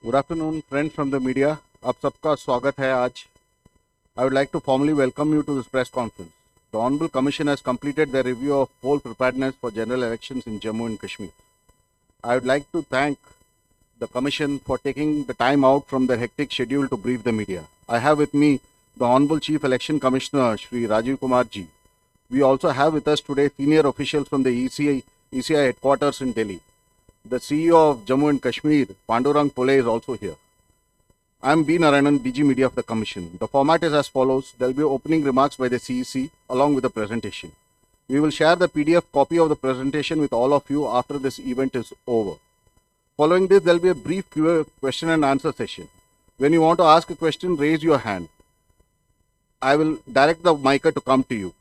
Good afternoon friends from the media. आप सबका स्वागत है आज। I would like to formally welcome you to this press conference. The honourable commission has completed their review of poll preparedness for general elections in Jammu and Kashmir. I would like to thank the commission for taking the time out from their hectic schedule to brief the media. I have with me the Honorable Chief Election Commissioner Shri Rajiv Kumar ji. We also have with us today senior officials from the ECI headquarters in Delhi. The CEO of Jammu and Kashmir, Pandurang Pole, is also here. I am B. Narayanan, DG Media of the Commission. The format is as follows. There will be opening remarks by the CEC along with the presentation. We will share the PDF copy of the presentation with all of you after this event is over. Following this, there will be a brief question and answer session. When you want to ask a question, raise your hand. I will direct the mic to come to you.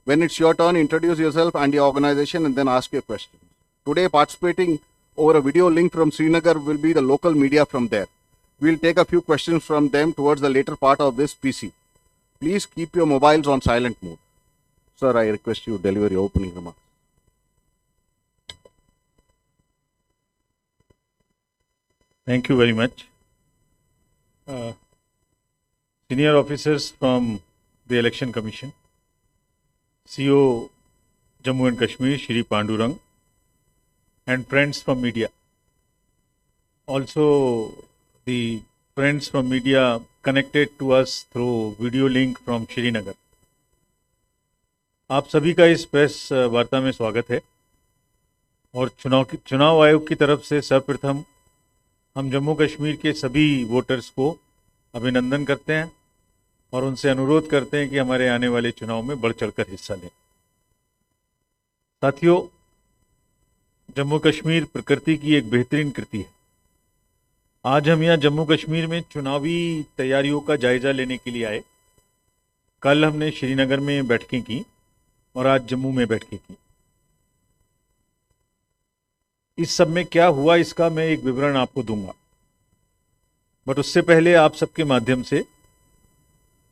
When it's your turn, introduce yourself and your organization and then ask your question. Today, participating over a video link from Srinagar will be the local media from there. We'll take a few questions from them towards the later part of this PC. Please keep your mobiles on silent mode. Sir, I request you deliver your opening remarks. Thank you very much. Senior officers from the Election Commission, CEO Jammu and Kashmir, Shri Pandurang, and friends from media. Also, the friends from media connected to us through video link from Srinagar. आप सभी का इस press वार्ता में स्वागत है और चुनाव आयोग की तरफ से सर्वप्रथम हम जम्मू कश्मीर के सभी वोटर्स को अभिनंदन करते हैं और उनसे अनुरोध करते हैं कि हमारे आने वाले चुनाव में बढ़ चढ़कर हिस्सा लें। साथियों, जम्मू कश्मीर प्रकृति की एक बेहतरीन कृति है। आज हम यहाँ जम्मू कश्मीर में चुनावी तैयारियों का जायजा लेने के लिए आए। कल हमने श्रीनगर में बैठकें की और आज जम्मू में बैठकें की। इस सब में क्या हुआ इसका मैं एक विवरण आपको दूंगा, बट उससे पहले आप सबके माध्यम से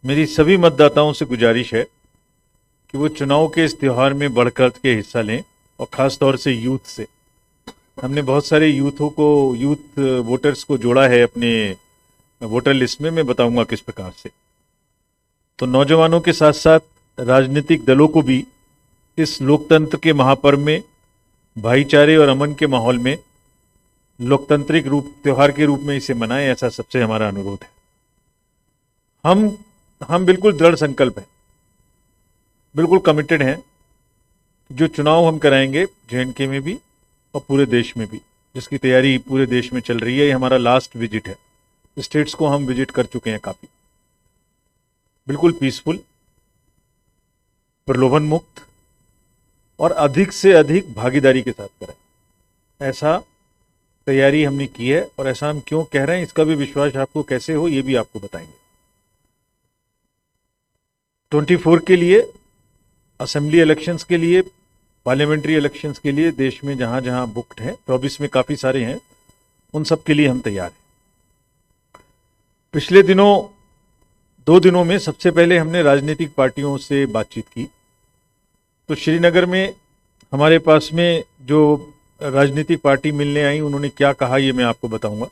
मेरी सभी मतदाताओं से गुजारिश है कि वो चुनाव के इस त्यौहार में बढ़ के हिस्सा लें और ख़ास तौर से यूथ से। हमने बहुत सारे यूथ वोटर्स को जोड़ा है अपने वोटर लिस्ट में। मैं बताऊंगा किस प्रकार से। तो नौजवानों के साथ साथ राजनीतिक दलों को भी इस लोकतंत्र के महापर्व में भाईचारे और अमन के माहौल में लोकतांत्रिक त्यौहार के रूप में इसे मनाएं, ऐसा सबसे हमारा अनुरोध है। हम बिल्कुल दृढ़ संकल्प हैं, बिल्कुल कमिटेड हैं। जो चुनाव हम कराएंगे JNK में भी और पूरे देश में भी, जिसकी तैयारी पूरे देश में चल रही है। ये हमारा लास्ट विजिट है। स्टेट्स को हम विजिट कर चुके हैं काफ़ी। बिल्कुल पीसफुल, प्रलोभन मुक्त और अधिक से अधिक भागीदारी के साथ करें, ऐसा तैयारी हमने की है। और ऐसा हम क्यों कह रहे हैं इसका भी विश्वास आपको कैसे हो ये भी आपको बताएंगे। 24 के लिए, असेंबली इलेक्शंस के लिए, पार्लियामेंट्री इलेक्शंस के लिए देश में जहां जहां बुक्ड हैं, 24 में काफ़ी सारे हैं, उन सब के लिए हम तैयार हैं। पिछले 2 दिनों में सबसे पहले हमने राजनीतिक पार्टियों से बातचीत की। तो श्रीनगर में हमारे पास में जो राजनीतिक पार्टी मिलने आई उन्होंने क्या कहा ये मैं आपको बताऊंगा।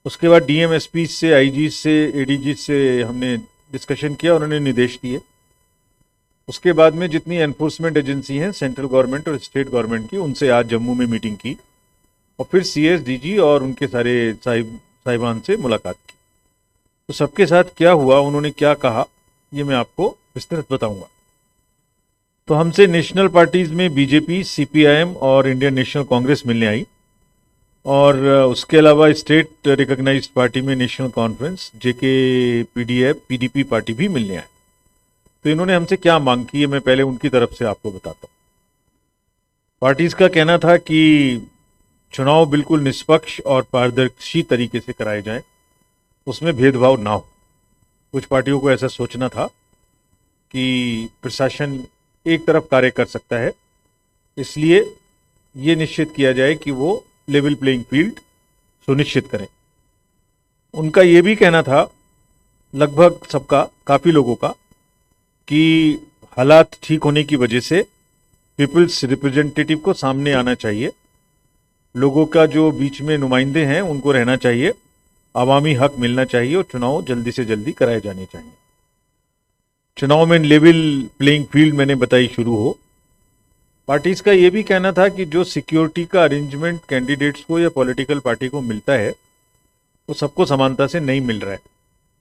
उसके बाद DM SP से, IG से, ADG से हमने डिस्कशन किया, उन्होंने निर्देश दिए। उसके बाद में जितनी एनफोर्समेंट एजेंसी हैं सेंट्रल गवर्नमेंट और स्टेट गवर्नमेंट की, उनसे आज जम्मू में मीटिंग की और फिर CS DG और उनके सारे साहिबान से मुलाकात की। तो सबके साथ क्या हुआ, उन्होंने क्या कहा, ये मैं आपको विस्तृत बताऊंगा। तो हमसे नेशनल पार्टीज में BJP, CPIM और इंडियन नेशनल कांग्रेस मिलने आई और उसके अलावा स्टेट रिकॉग्नाइज्ड पार्टी में national conference, JK, PDF, PDP party भी मिलने आए। तो इन्होंने हमसे क्या मांग की है मैं पहले उनकी तरफ से आपको बताता हूँ। पार्टीज का कहना था कि चुनाव बिल्कुल निष्पक्ष और पारदर्शी तरीके से कराए जाएं, उसमें भेदभाव ना हो। कुछ पार्टियों को ऐसा सोचना था कि प्रशासन एक तरफ कार्य कर सकता है, इसलिए ये निश्चित किया जाए कि वो लेवल प्लेइंग फील्ड सुनिश्चित करें। उनका ये भी कहना था, लगभग सबका, काफ़ी लोगों का, कि हालात ठीक होने की वजह से पीपल्स रिप्रेजेंटेटिव को सामने आना चाहिए लोगों का जो बीच में नुमाइंदे हैं उनको रहना चाहिए, अवामी हक मिलना चाहिए और चुनाव जल्दी से जल्दी कराए जाने चाहिए। चुनाव में लेवल प्लेइंग फील्ड मैंने बताई शुरू हो। पार्टीज का ये भी कहना था कि जो सिक्योरिटी का अरेंजमेंट कैंडिडेट्स को या पॉलिटिकल पार्टी को मिलता है वो सबको समानता से नहीं मिल रहा है।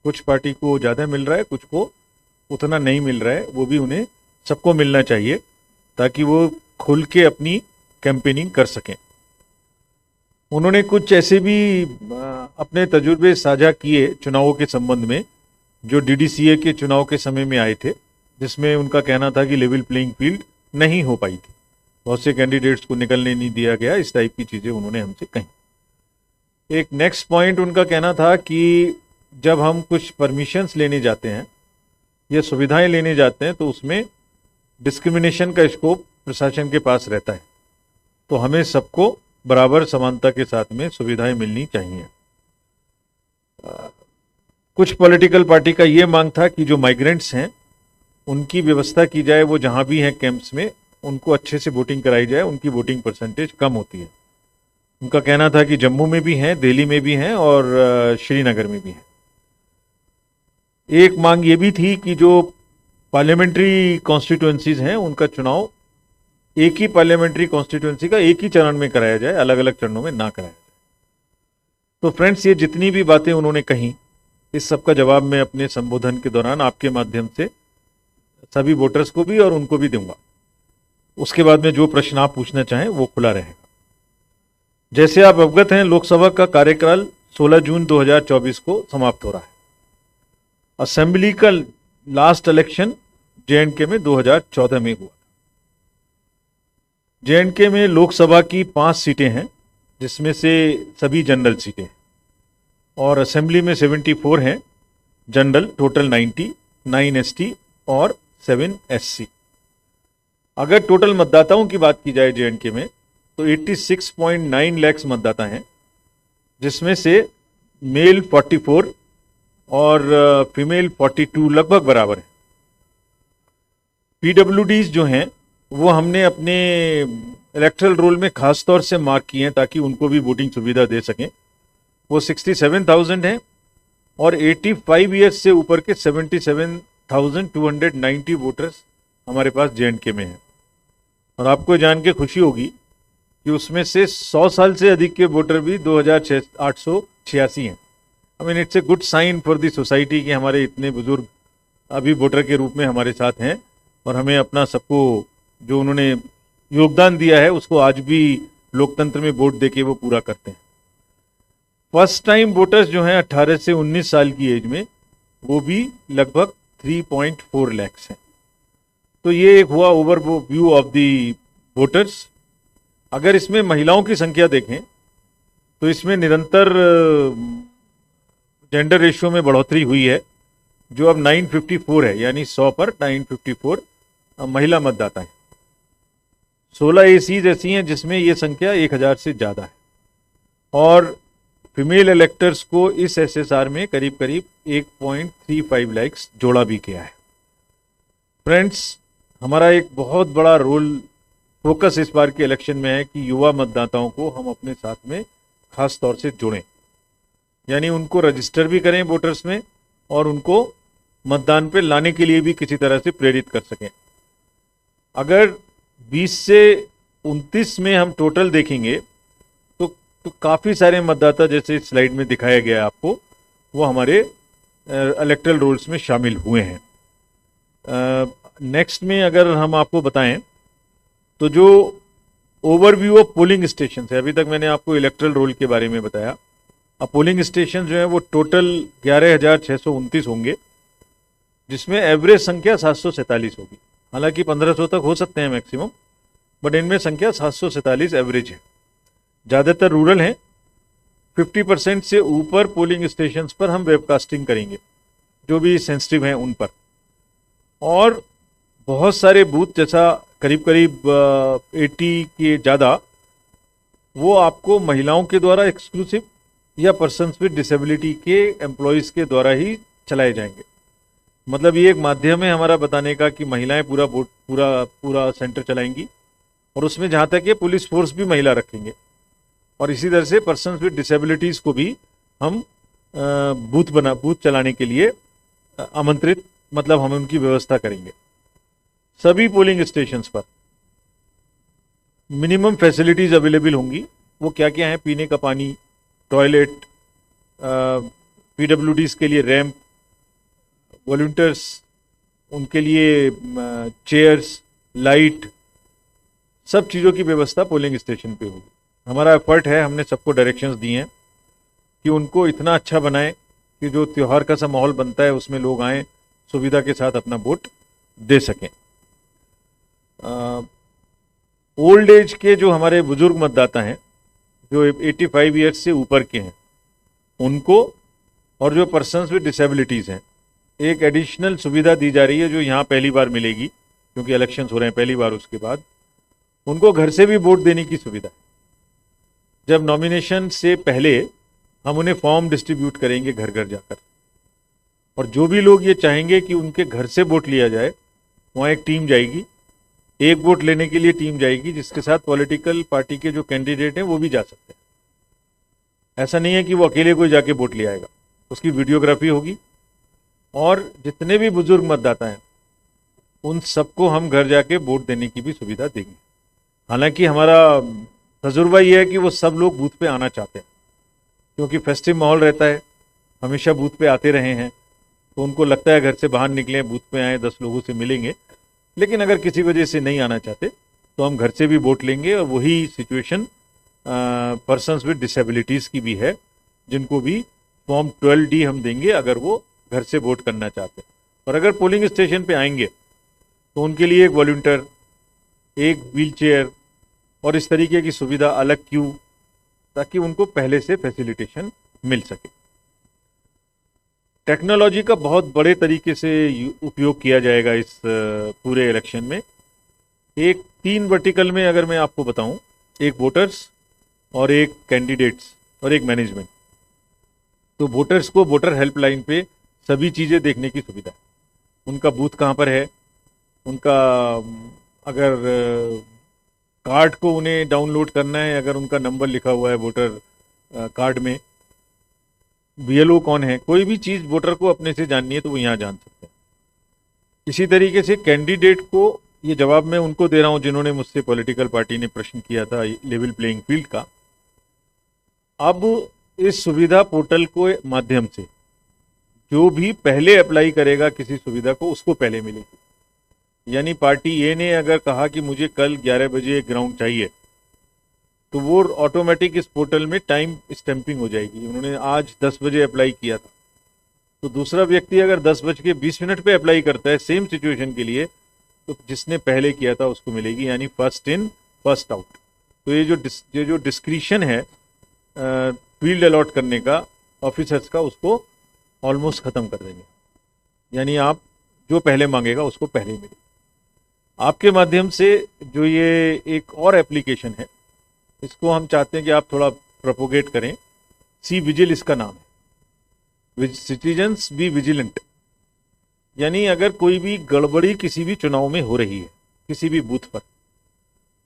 कुछ पार्टी को ज़्यादा मिल रहा है, कुछ को उतना नहीं मिल रहा है, वो भी उन्हें सबको मिलना चाहिए ताकि वो खुल के अपनी कैंपेनिंग कर सकें। उन्होंने कुछ ऐसे भी अपने तजुर्बे साझा किए चुनावों के संबंध में जो डीडीसीए के चुनाव के समय में आए थे, जिसमें उनका कहना था कि लेवल प्लेइंग फील्ड नहीं हो पाई थी, बहुत से कैंडिडेट्स को निकलने नहीं दिया गया, इस टाइप की चीज़ें उन्होंने हमसे कही। एक नेक्स्ट पॉइंट उनका कहना था कि जब हम कुछ परमिशंस लेने जाते हैं या सुविधाएं लेने जाते हैं तो उसमें डिस्क्रिमिनेशन का स्कोप प्रशासन के पास रहता है, तो हमें सबको बराबर समानता के साथ में सुविधाएं मिलनी चाहिए। कुछ पॉलिटिकल पार्टी का ये मांग था कि जो माइग्रेंट्स हैं उनकी व्यवस्था की जाए, वो जहां भी हैं कैंप्स में उनको अच्छे से वोटिंग कराई जाए, उनकी वोटिंग परसेंटेज कम होती है। उनका कहना था कि जम्मू में भी हैं, दिल्ली में भी हैं और श्रीनगर में भी हैं। एक मांग ये भी थी कि जो पार्लियामेंट्री कॉन्स्टिट्यूएंसीज हैं उनका चुनाव एक ही पार्लियामेंट्री कॉन्स्टिट्यूएंसी का एक ही चरण में कराया जाए, अलग अलग चरणों में ना कराया जाए। तो फ्रेंड्स, ये जितनी भी बातें उन्होंने कही, इस सब का जवाब मैं अपने संबोधन के दौरान आपके माध्यम से सभी वोटर्स को भी और उनको भी दूंगा। उसके बाद में जो प्रश्न आप पूछना चाहें वो खुला रहेगा। जैसे आप अवगत हैं, लोकसभा का कार्यकाल 16 जून 2024 को समाप्त हो रहा है। असेंबली का लास्ट इलेक्शन जेएंडके में 2014 में हुआ। जेएंडके में लोकसभा की 5 सीटें हैं, जिसमें से सभी जनरल सीटें हैं, और असेंबली में 74 हैं जनरल, टोटल 90, 9 एसटी और 7 एससी। अगर टोटल मतदाताओं की बात की जाए जेएंडके में तो 86.9 लाख मतदाता हैं, जिसमें से मेल 44 और फीमेल 42 लगभग बराबर है। पीडब्ल्यूडीज जो हैं वो हमने अपने इलेक्टरल रोल में खास तौर से मार्क किए हैं ताकि उनको भी वोटिंग सुविधा दे सकें। वो 67,000 हैं और 85 ईयर्स से ऊपर के 77,290 वोटर्स हमारे पास जेएंडके में हैं। और आपको जान के खुशी होगी कि उसमें से 100 साल से अधिक के वोटर भी 2,886 हैं। I mean it's a good sign for the society कि हमारे इतने बुजुर्ग अभी वोटर के रूप में हमारे साथ हैं और हमें अपना सबको जो उन्होंने योगदान दिया है उसको आज भी लोकतंत्र में वोट देके वो पूरा करते हैं। फर्स्ट टाइम वोटर्स जो हैं 18 से 19 साल की एज में, वो भी लगभग 3.4 लाख हैं। तो ये एक हुआ ओवरव्यू ऑफ द वोटर्स। अगर इसमें महिलाओं की संख्या देखें तो इसमें निरंतर जेंडर रेशियो में बढ़ोतरी हुई है, जो अब 954 है, यानी 100 पर 954 महिला मतदाता हैं। 16 एसीज ऐसी हैं जिसमें ये संख्या 1000 से ज़्यादा है, और फीमेल इलेक्टर्स को इस एसएसआर में करीब करीब 1.35 लाख जोड़ा भी गया है। फ्रेंड्स, हमारा एक बहुत बड़ा रोल फोकस इस बार के इलेक्शन में है कि युवा मतदाताओं को हम अपने साथ में खास तौर से जोड़ें, यानी उनको रजिस्टर भी करें वोटर्स में और उनको मतदान पे लाने के लिए भी किसी तरह से प्रेरित कर सकें। अगर 20 से 29 में हम टोटल देखेंगे तो काफ़ी सारे मतदाता, जैसे इस स्लाइड में दिखाया गया है आपको, वो हमारे इलेक्टरल रोल्स में शामिल हुए हैं। नेक्स्ट में अगर हम आपको बताएं तो जो ओवरव्यू ऑफ पोलिंग स्टेशन है, अभी तक मैंने आपको इलेक्टरल रोल के बारे में बताया। अब पोलिंग स्टेशन जो है वो टोटल 11,629 होंगे, जिसमें एवरेज संख्या 747 होगी। हालांकि 1500 तक हो सकते हैं मैक्सिमम, बट इनमें संख्या 747 एवरेज है। ज़्यादातर रूरल हैं। 50% से ऊपर पोलिंग स्टेशंस पर हम वेबकास्टिंग करेंगे, जो भी सेंसिटिव हैं उन पर। और बहुत सारे बूथ, जैसा करीब करीब 80 के ज़्यादा, वो आपको महिलाओं के द्वारा एक्सक्लूसिव या पर्सन्स विद डिसेबिलिटी के एम्प्लॉयज़ के द्वारा ही चलाए जाएंगे। मतलब ये एक माध्यम है हमारा बताने का कि महिलाएं पूरा सेंटर चलाएंगी, और उसमें जहाँ तक ये पुलिस फोर्स भी महिला रखेंगे। और इसी तरह से पर्सन्स विद डिसेबिलिटीज को भी हम बूथ चलाने के लिए आमंत्रित, मतलब हम उनकी व्यवस्था करेंगे। सभी पोलिंग स्टेशंस पर मिनिमम फैसिलिटीज अवेलेबल होंगी। वो क्या क्या है? पीने का पानी, टॉयलेट, पीडब्ल्यूडीज के लिए रैंप, वॉलंटियर्स उनके लिए चेयर्स, लाइट, सब चीज़ों की व्यवस्था पोलिंग स्टेशन पे होगी। हमारा एफर्ट है, हमने सबको डायरेक्शंस दिए हैं कि उनको इतना अच्छा बनाएं कि जो त्यौहार का सा माहौल बनता है उसमें लोग आएँ, सुविधा के साथ अपना वोट दे सकें। ओल्ड एज के जो हमारे बुजुर्ग मतदाता हैं, जो 85 ईयर्स से ऊपर के हैं, उनको, और जो पर्सन्स विद डिसेबिलिटीज़ हैं, एक एडिशनल सुविधा दी जा रही है जो यहाँ पहली बार मिलेगी, क्योंकि इलेक्शंस हो रहे हैं पहली बार। उसके बाद उनको घर से भी वोट देने की सुविधा है। जब नॉमिनेशन से पहले हम उन्हें फॉर्म डिस्ट्रीब्यूट करेंगे घर घर जाकर, और जो भी लोग ये चाहेंगे कि उनके घर से वोट लिया जाए, वहाँ एक टीम जाएगी, एक वोट लेने के लिए टीम जाएगी, जिसके साथ पॉलिटिकल पार्टी के जो कैंडिडेट हैं वो भी जा सकते हैं। ऐसा नहीं है कि वो अकेले कोई जाके वोट ले आएगा। उसकी वीडियोग्राफी होगी, और जितने भी बुजुर्ग मतदाता हैं उन सबको हम घर जाके वोट देने की भी सुविधा देंगे। हालांकि हमारा तजुर्बा ये है कि वो सब लोग बूथ पे आना चाहते हैं, क्योंकि फेस्टिव माहौल रहता है, हमेशा बूथ पे आते रहे हैं, तो उनको लगता है घर से बाहर निकले, बूथ पे आए, 10 लोगों से मिलेंगे। लेकिन अगर किसी वजह से नहीं आना चाहते तो हम घर से भी वोट लेंगे। और वही सिचुएशन पर्सन्स विद डिसेबिलिटीज़ की भी है, जिनको भी फॉर्म 12D हम देंगे अगर वो घर से वोट करना चाहते हैं। और अगर पोलिंग स्टेशन पे आएंगे तो उनके लिए एक वॉलंटियर, एक व्हील चेयर और इस तरीके की सुविधा, अलग क्यू, ताकि उनको पहले से फैसिलिटेशन मिल सके। टेक्नोलॉजी का बहुत बड़े तरीके से उपयोग किया जाएगा इस पूरे इलेक्शन में। एक 3 वर्टिकल में अगर मैं आपको बताऊं, एक वोटर्स और एक कैंडिडेट्स और एक मैनेजमेंट। तो वोटर्स को वोटर हेल्पलाइन पे सभी चीज़ें देखने की सुविधा है। उनका बूथ कहाँ पर है, उनका अगर कार्ड को उन्हें डाउनलोड करना है, अगर उनका नंबर लिखा हुआ है वोटर कार्ड में, बीएलओ कौन है, कोई भी चीज़ वोटर को अपने से जाननी है तो वो यहाँ जान सकते हैं। इसी तरीके से कैंडिडेट को, ये जवाब मैं उनको दे रहा हूँ जिन्होंने मुझसे पॉलिटिकल पार्टी ने प्रश्न किया था लेवल प्लेइंग फील्ड का। अब इस सुविधा पोर्टल के माध्यम से जो भी पहले अप्लाई करेगा किसी सुविधा को, उसको पहले मिलेगी। यानी पार्टी ए ने अगर कहा कि मुझे कल 11 बजे ग्राउंड चाहिए, तो वो ऑटोमेटिक इस पोर्टल में टाइम स्टैंपिंग हो जाएगी। उन्होंने आज 10 बजे अप्लाई किया था, तो दूसरा व्यक्ति अगर 10:20 पे अप्लाई करता है सेम सिचुएशन के लिए, तो जिसने पहले किया था उसको मिलेगी, यानी फर्स्ट इन फर्स्ट आउट। तो ये जो डिस्क्रिशन है फील्ड अलॉट करने का ऑफिसर्स का, उसको ऑलमोस्ट ख़त्म कर देंगे। यानी आप जो पहले मांगेगा उसको पहले मिले। आपके माध्यम से जो ये एक और एप्लीकेशन है, इसको हम चाहते हैं कि आप थोड़ा प्रोपोगेट करें। सी विजिल इसका नाम है, सिटीजन्स बी विजिलेंट। यानी अगर कोई भी गड़बड़ी किसी भी चुनाव में हो रही है, किसी भी बूथ पर,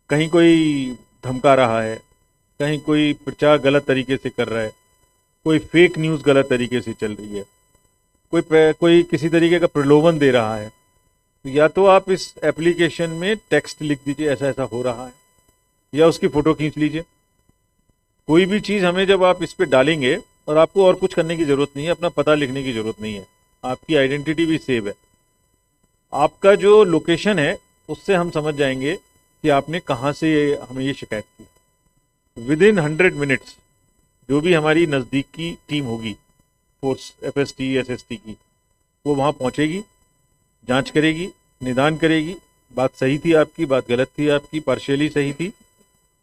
कहीं कोई धमका रहा है, कहीं कोई प्रचार गलत तरीके से कर रहा है, कोई फेक न्यूज़ गलत तरीके से चल रही है, कोई किसी तरीके का प्रलोभन दे रहा है, तो या तो आप इस एप्लीकेशन में टेक्स्ट लिख दीजिए ऐसा ऐसा हो रहा है, या उसकी फ़ोटो खींच लीजिए। कोई भी चीज़ हमें जब आप इस पर डालेंगे, और आपको और कुछ करने की ज़रूरत नहीं है, अपना पता लिखने की ज़रूरत नहीं है, आपकी आइडेंटिटी भी सेव है। आपका जो लोकेशन है उससे हम समझ जाएंगे कि आपने कहाँ से हमें ये शिकायत की। विदिन 100 मिनट्स जो भी हमारी नज़दीक की टीम होगी, फोर्स FST SST की, वो वहाँ पहुँचेगी, जांच करेगी, निदान करेगी, बात सही थी आपकी, बात गलत थी आपकी, पार्शियली सही थी,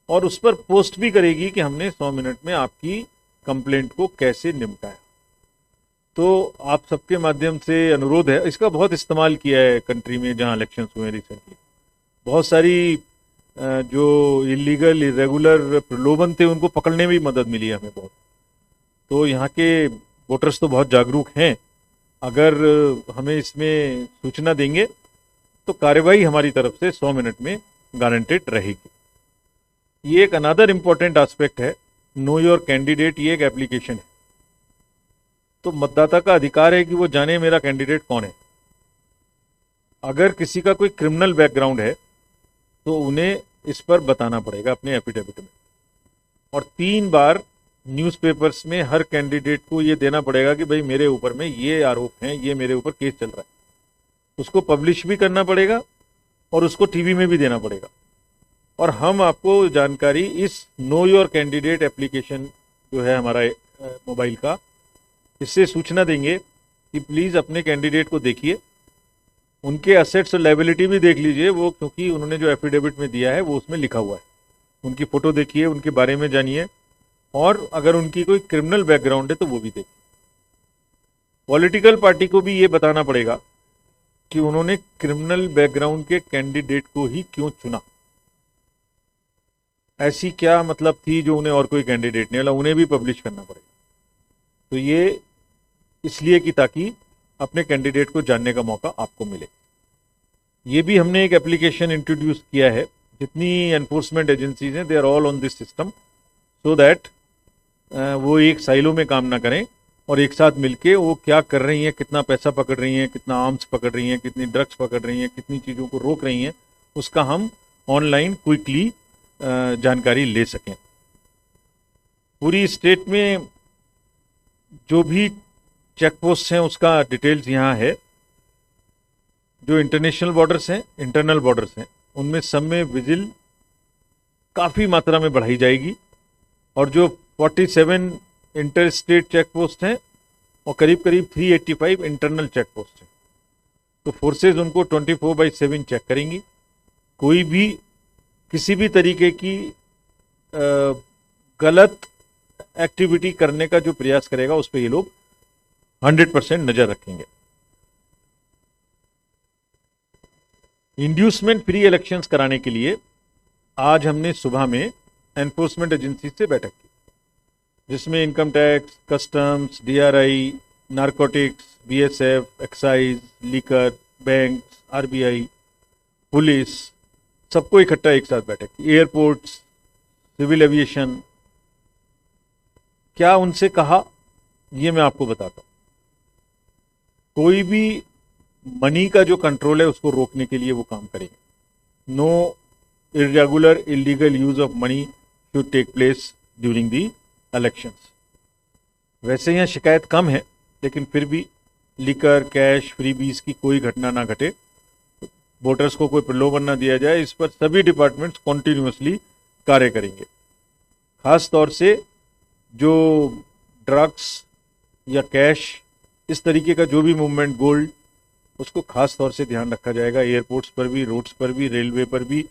और उस पर पोस्ट भी करेगी कि हमने 100 मिनट में आपकी कंप्लेंट को कैसे निपटाया। तो आप सबके माध्यम से अनुरोध है, इसका बहुत इस्तेमाल किया है कंट्री में जहाँ इलेक्शंस हुए रिसेंटली। बहुत सारी जो इलीगल इरेगुलर प्रलोभन थे उनको पकड़ने में भी मदद मिली है हमें बहुत। तो यहाँ के वोटर्स तो बहुत जागरूक हैं। अगर हमें इसमें सूचना देंगे तो कार्रवाई हमारी तरफ से 100 मिनट में गारंटेड रहेगी। ये एक अनदर इम्पॉर्टेंट एस्पेक्ट है नो योर कैंडिडेट ये एक एप्लीकेशन है। तो मतदाता का अधिकार है कि वो जाने मेरा कैंडिडेट कौन है। अगर किसी का कोई क्रिमिनल बैकग्राउंड है तो उन्हें इस पर बताना पड़ेगा अपने एफिडेविट में, और 3 बार न्यूज़पेपर्स में हर कैंडिडेट को ये देना पड़ेगा कि भाई मेरे ऊपर में ये आरोप हैं, ये मेरे ऊपर केस चल रहा है। उसको पब्लिश भी करना पड़ेगा और उसको टीवी में भी देना पड़ेगा। और हम आपको जानकारी इस नो योर कैंडिडेट एप्लीकेशन जो है हमारा मोबाइल का, इससे सूचना देंगे कि प्लीज़ अपने कैंडिडेट को देखिए, उनके असेट्स और लायबिलिटी भी देख लीजिए, वो क्योंकि उन्होंने जो एफिडेविट में दिया है वो उसमें लिखा हुआ है। उनकी फ़ोटो देखिए, उनके बारे में जानिए, और अगर उनकी कोई क्रिमिनल बैकग्राउंड है तो वो भी देखिए। पॉलिटिकल पार्टी को भी ये बताना पड़ेगा कि उन्होंने क्रिमिनल बैकग्राउंड के कैंडिडेट को ही क्यों चुना। ऐसी क्या मतलब थी जो उन्हें और कोई कैंडिडेट नहीं मिला, उन्हें भी पब्लिश करना पड़ेगा। तो ये इसलिए कि ताकि अपने कैंडिडेट को जानने का मौका आपको मिले। ये भी हमने एक एप्लीकेशन इंट्रोड्यूस किया है। जितनी एनफोर्समेंट एजेंसीज हैं they are all on this system, so that वो एक साइलो में काम ना करें और एक साथ मिलके वो क्या कर रही हैं, कितना पैसा पकड़ रही हैं, कितना आर्म्स पकड़ रही हैं, कितनी ड्रग्स पकड़ रही हैं, कितनी चीज़ों को रोक रही हैं, उसका हम ऑनलाइन क्विकली जानकारी ले सकें। पूरी स्टेट में जो भी चेक पोस्ट हैं उसका डिटेल्स यहाँ है। जो इंटरनेशनल बॉर्डर्स हैं, इंटरनल बॉर्डर्स हैं, उनमें सब में विजिल काफ़ी मात्रा में बढ़ाई जाएगी, और जो 47 इंटर स्टेट चेक पोस्ट हैं और करीब करीब 385 इंटरनल चेक पोस्ट हैं। तो फोर्सेज उनको 24/7 चेक करेंगी। कोई भी किसी भी तरीके की गलत एक्टिविटी करने का जो प्रयास करेगा उस पर ये लोग 100% नजर रखेंगे। इंड्यूसमेंट फ्री इलेक्शंस कराने के लिए आज हमने सुबह में एनफोर्समेंट एजेंसी से बैठक की, जिसमें income tax, customs, DRI, narcotics, BSF, excise, liquor, bank, RBI, police, सबको इकट्ठा एक साथ बैठक की। एयरपोर्ट्स, सिविल एविएशन, क्या उनसे कहा ये मैं आपको बताता हूं। कोई भी मनी का जो कंट्रोल है उसको रोकने के लिए वो काम करेंगे। No irregular illegal use of money should take place during the elections. वैसे यहाँ शिकायत कम है, लेकिन फिर भी लिकर, कैश, फ्रीबीज की कोई घटना ना घटे, वोटर्स को कोई प्रलोभन ना दिया जाए, इस पर सभी डिपार्टमेंट्स कॉन्टिन्यूसली कार्य करेंगे। खास तौर से जो ड्रग्स या कैश, इस तरीके का जो भी मूवमेंट, गोल्ड, उसको खास तौर से ध्यान रखा जाएगा। एयरपोर्ट्स पर भी, रोड्स पर भी, रेलवे पर भी,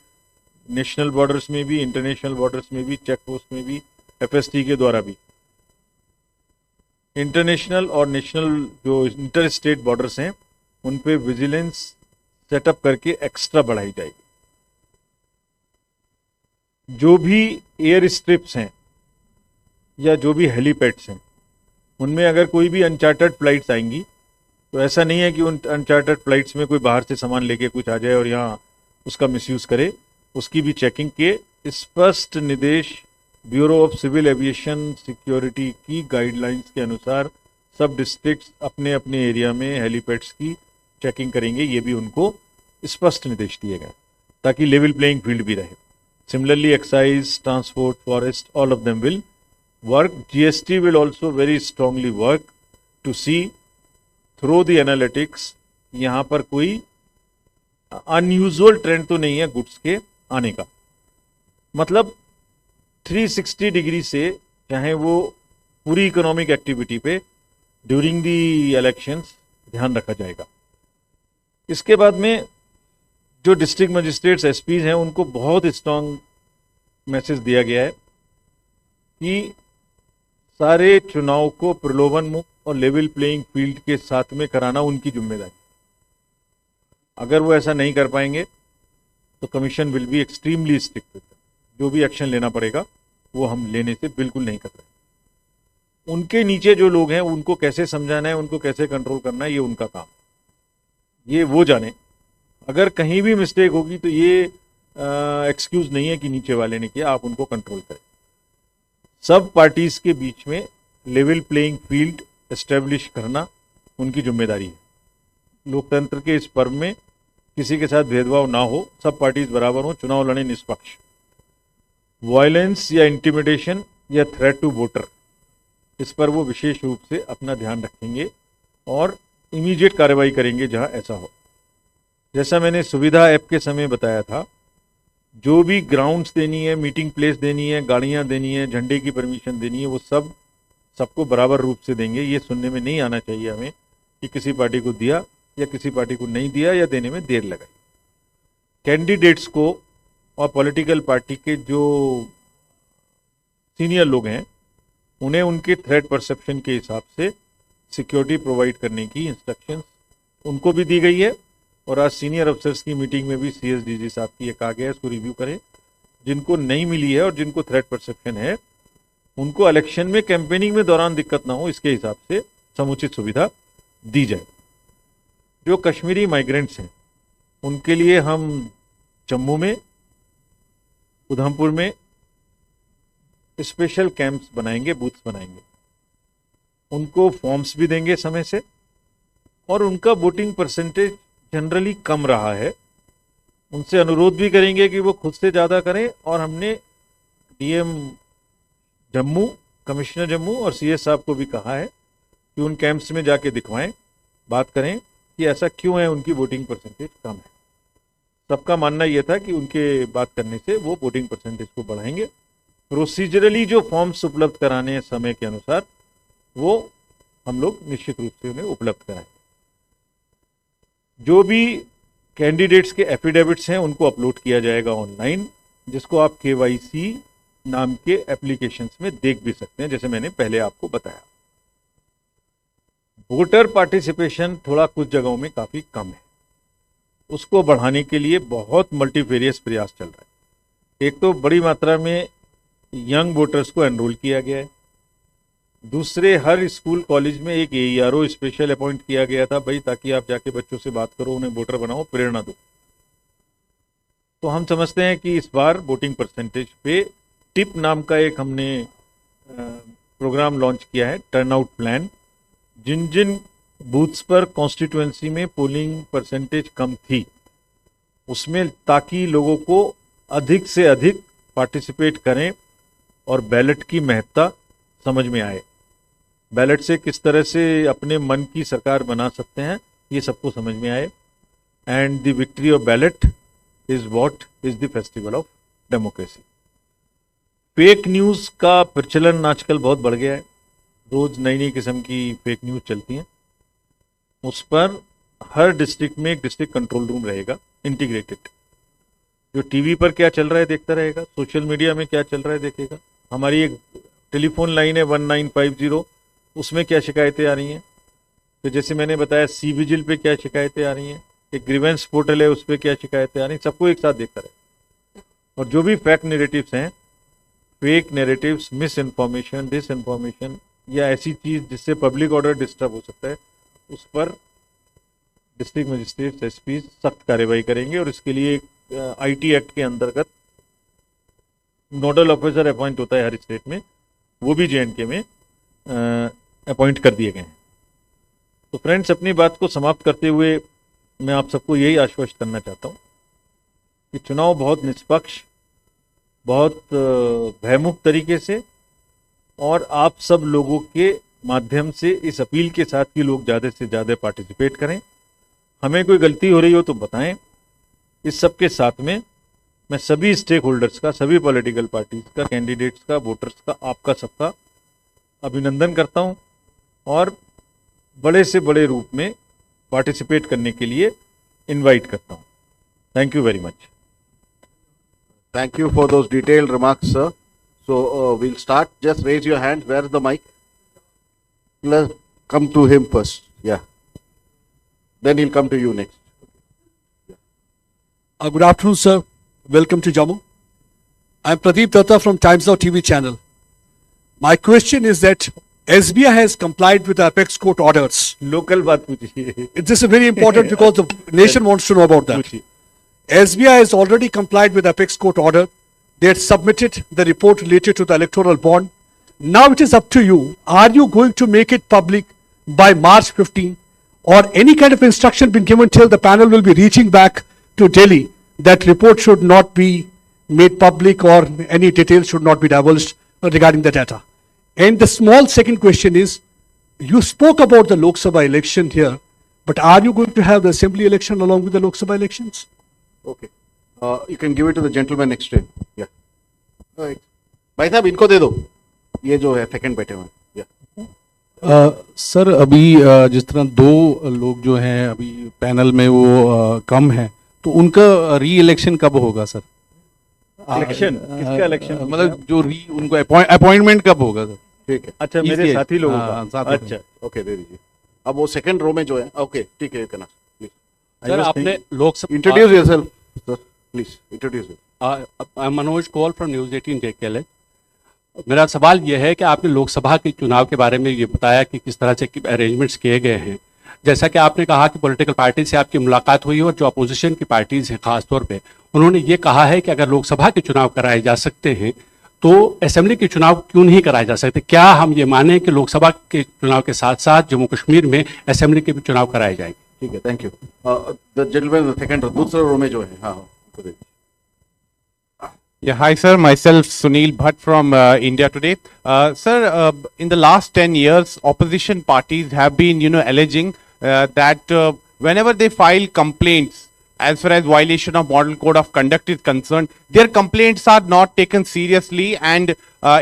नेशनल बॉर्डर्स में भी, इंटरनेशनल बॉर्डर्स में भी, चेक पोस्ट में भी, एफएसटी के द्वारा भी। इंटरनेशनल और नेशनल जो इंटर स्टेट बॉर्डर्स हैं उन पे विजिलेंस सेटअप करके एक्स्ट्रा बढ़ाई जाएगी। जो भी एयर स्ट्रिप्स हैं या जो भी हेलीपैड्स हैं, उनमें अगर कोई भी अनचार्टर्ड फ्लाइट्स आएंगी तो ऐसा नहीं है कि उन अनचार्टर्ड फ्लाइट्स में कोई बाहर से सामान लेके कुछ आ जाए और यहाँ उसका मिसयूज करे। उसकी भी चेकिंग के स्पष्ट निर्देश bureau of civil aviation security की गाइडलाइंस के अनुसार सब डिस्ट्रिक्ट्स अपने अपने एरिया में हेलीपैड्स की चेकिंग करेंगे। ये भी उनको स्पष्ट निर्देश दिए गए ताकि लेवल प्लेइंग फील्ड भी रहे। Similarly excise, transport, forest, all of them will work. GST will also very strongly work to see through the analytics यहाँ पर कोई अनयूजुअल ट्रेंड तो नहीं है गुड्स के आने का। मतलब 360 डिग्री से, चाहे वो पूरी इकोनॉमिक एक्टिविटी पे ड्यूरिंग दी इलेक्शंस ध्यान रखा जाएगा। इसके बाद में जो डिस्ट्रिक्ट मजिस्ट्रेट्स, एसपीज हैं, उनको बहुत स्ट्रांग मैसेज दिया गया है कि सारे चुनाव को प्रलोभन मुक्त और लेवल प्लेइंग फील्ड के साथ में कराना उनकी जिम्मेदारी। अगर वो ऐसा नहीं कर पाएंगे तो commission will be extremely strict with them. जो भी एक्शन लेना पड़ेगा वो हम लेने से बिल्कुल नहीं कर रहे। उनके नीचे जो लोग हैं उनको कैसे समझाना है, उनको कैसे कंट्रोल करना है, ये उनका काम, ये वो जाने। अगर कहीं भी मिस्टेक होगी तो ये एक्सक्यूज नहीं है कि नीचे वाले ने किया, आप उनको कंट्रोल करें। सब पार्टीज के बीच में लेवल प्लेइंग फील्ड एस्टेब्लिश करना उनकी जिम्मेदारी है। लोकतंत्र के इस पर्व में किसी के साथ भेदभाव ना हो, सब पार्टीज बराबर हो, चुनाव लड़े निष्पक्ष। वायलेंस या इंटिमिडेशन या थ्रेट टू वोटर, इस पर वो विशेष रूप से अपना ध्यान रखेंगे और इमीडिएट कार्रवाई करेंगे जहां ऐसा हो। जैसा मैंने सुविधा ऐप के समय बताया था, जो भी ग्राउंड्स देनी है, मीटिंग प्लेस देनी है, गाड़ियां देनी है, झंडे की परमिशन देनी है, वो सबको बराबर रूप से देंगे। ये सुनने में नहीं आना चाहिए हमें कि किसी पार्टी को दिया या किसी पार्टी को नहीं दिया या देने में देर लगाई। कैंडिडेट्स को और पॉलिटिकल पार्टी के जो सीनियर लोग हैं, उन्हें उनके थ्रेट परसेप्शन के हिसाब से सिक्योरिटी प्रोवाइड करने की इंस्ट्रक्शंस उनको भी दी गई है। और आज सीनियर अफसर्स की मीटिंग में भी CSDG साहब की ये कहा गया है, इसको रिव्यू करें। जिनको नहीं मिली है और जिनको थ्रेट परसेप्शन है, उनको इलेक्शन में कैंपेनिंग में दौरान दिक्कत ना हो, इसके हिसाब से समुचित सुविधा दी जाए। जो कश्मीरी माइग्रेंट्स हैं, उनके लिए हम जम्मू में, उधमपुर में स्पेशल कैंप्स बनाएंगे, बूथ्स बनाएंगे। उनको फॉर्म्स भी देंगे समय से, और उनका वोटिंग परसेंटेज जनरली कम रहा है। उनसे अनुरोध भी करेंगे कि वो खुद से ज़्यादा करें, और हमने DM जम्मू, कमिश्नर जम्मू और CS साहब को भी कहा है कि उन कैंप्स में जाके दिखवाएं, बात करें कि ऐसा क्यों है, उनकी वोटिंग परसेंटेज कम है। सबका मानना यह था कि उनके बात करने से वो वोटिंग परसेंटेज को बढ़ाएंगे। प्रोसीजरली जो फॉर्म्स उपलब्ध कराने हैं समय के अनुसार, वो हम लोग निश्चित रूप से उन्हें उपलब्ध कराएंगे। जो भी कैंडिडेट्स के एफिडेविट्स हैं, उनको अपलोड किया जाएगा ऑनलाइन, जिसको आप KYC नाम के एप्लीकेशंस में देख भी सकते हैं, जैसे मैंने पहले आपको बताया। वोटर पार्टिसिपेशन थोड़ा कुछ जगहों में काफी कम है, उसको बढ़ाने के लिए बहुत मल्टीवेरियस प्रयास चल रहा है। एक तो बड़ी मात्रा में यंग वोटर्स को एनरोल किया गया है। दूसरे, हर स्कूल कॉलेज में एक AERO स्पेशल अपॉइंट किया गया था भाई, ताकि आप जाके बच्चों से बात करो, उन्हें वोटर बनाओ, प्रेरणा दो। तो हम समझते हैं कि इस बार वोटिंग परसेंटेज पे टिप नाम का एक हमने प्रोग्राम लॉन्च किया है, टर्नआउट प्लान। जिन जिन बूथ्स पर कॉन्स्टिट्यूएंसी में पोलिंग परसेंटेज कम थी, उसमें ताकि लोगों को अधिक से अधिक पार्टिसिपेट करें और बैलेट की महत्ता समझ में आए, बैलेट से किस तरह से अपने मन की सरकार बना सकते हैं, ये सबको समझ में आए। And the victory of ballot is what is the festival of democracy. Fake news का प्रचलन आजकल बहुत बढ़ गया है, रोज नई नई किस्म की फेक न्यूज चलती हैं। उस पर हर डिस्ट्रिक्ट में एक डिस्ट्रिक्ट कंट्रोल रूम रहेगा, इंटीग्रेटेड। जो टीवी पर क्या चल रहा है देखता रहेगा, सोशल मीडिया में क्या चल रहा है देखेगा। हमारी एक टेलीफोन लाइन है 1950, उसमें क्या शिकायतें आ रही हैं, तो जैसे मैंने बताया CVGIL पे क्या शिकायतें आ रही हैं, एक ग्रीवेंस पोर्टल है, उस पर क्या शिकायतें आ रही हैं, सबको एक साथ देखता रहे। और जो भी फैक्ट नैरेटिव्स हैं, fake narratives, misinformation, disinformation या ऐसी चीज जिससे पब्लिक ऑर्डर डिस्टर्ब हो सकता है, उस पर डिस्ट्रिक्ट मजिस्ट्रेट SP सख्त कार्रवाई करेंगे। और इसके लिए एक IT एक्ट के अंतर्गत नोडल ऑफिसर अपॉइंट होता है हर स्टेट में, वो भी JNK में अपॉइंट कर दिए गए हैं। तो फ्रेंड्स, अपनी बात को समाप्त करते हुए मैं आप सबको यही आश्वस्त करना चाहता हूँ कि चुनाव बहुत निष्पक्ष, बहुत भयमुक्त तरीके से और आप सब लोगों के माध्यम से इस अपील के साथ कि लोग ज़्यादा से ज़्यादा पार्टिसिपेट करें। हमें कोई गलती हो रही हो तो बताएं। इस सब के साथ में मैं सभी स्टेक होल्डर्स का, सभी पॉलिटिकल पार्टीज का, कैंडिडेट्स का, वोटर्स का, आपका सबका अभिनंदन करता हूं और बड़े से बड़े रूप में पार्टिसिपेट करने के लिए इनवाइट करता हूं। Thank you very much. Thank you for those detailed remarks, sir. So we'll start. Just raise your hand. Where's the mic? Let's come to him first. Yeah. Then he'll come to you next. Good afternoon, sir. Welcome to Jammu. I'm Pradeep Datta from Times Now TV channel. My question is that SBI has complied with the Apex Court orders. Local बात पूछिए। This is very important because the nation wants to know about that. पूछिए। SBI has already complied with Apex Court order. They had submitted the report related to the electoral bond Now it is up to you. Are you going to make it public by March 15, or any kind of instruction been given till the panel will be reaching back to Delhi that report should not be made public or any details should not be divulged regarding the data? And the small second question is, you spoke about the Lok Sabha election here, but are you going to have the assembly election along with the Lok Sabha elections? Okay. You can give it to the gentleman next to him. Yeah. Right. भाई साहब इनको दे दो, ये जो है second बैठे हुए हैं. Yeah. सर अभी जिस तरह दो लोग जो हैं अभी पैनल में वो कम हैं, तो उनका री इलेक्शन कब होगा सर? इलेक्शन किसका इलेक्शन? मतलब जो उनको अपॉइंटमेंट कब होगा सर? ठीक है. अच्छा, मेरे Easy है। साथी लोगों हाँ, का. साथी अच्छा, ओके दे दीजिए. अब वो सेकंड रो में जो है. ओके ठीक है, यू कैन प्लीज सर आपने Lok Sabha introduce yourself sir, please introduce. Manoj Kaul from news 18 JKL. मेरा सवाल यह है कि आपने लोकसभा के चुनाव के बारे में ये बताया कि किस तरह से अरेंजमेंट्स किए गए हैं. जैसा कि आपने कहा कि पॉलिटिकल पार्टी से आपकी मुलाकात हुई और जो अपोजिशन की पार्टीज हैं खासतौर पे, उन्होंने ये कहा है कि अगर लोकसभा के चुनाव कराए जा सकते हैं तो असेंबली के चुनाव क्यों नहीं कराए जा सकते? क्या हम ये माने कि लोकसभा के चुनाव के साथ साथ जम्मू कश्मीर में असेंबली के भी चुनाव कराए जाएंगे? ठीक है, thank you. The gentleman second row, दूसरे रो में जो है. हाँ उनको दे दीजिए. Yeah, hi sir, myself Sunil Bhatt from India Today. Sir, in the last 10 years, opposition parties have been, alleging that whenever they file complaints as far as violation of Model Code of Conduct is concerned, their complaints are not taken seriously, and